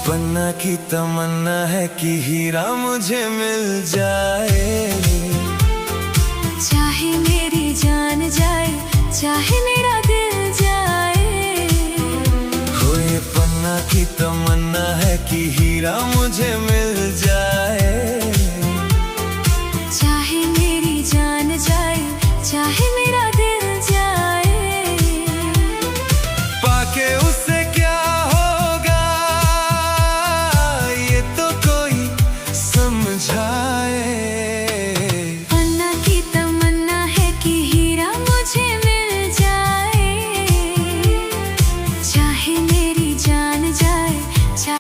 पन्ना की तमन्ना है कि हीरा मुझे मिल जाए। चाहे मेरी जान जाए, चाहे मेरा दिल जाए। हो ये पन्ना की तमन्ना है कि हीरा मुझे मिल जाए। चाहे मेरी जान जाए, चाहे मेरा दिल जाए। पाके उसे क्या होगा ये तो कोई समझाए।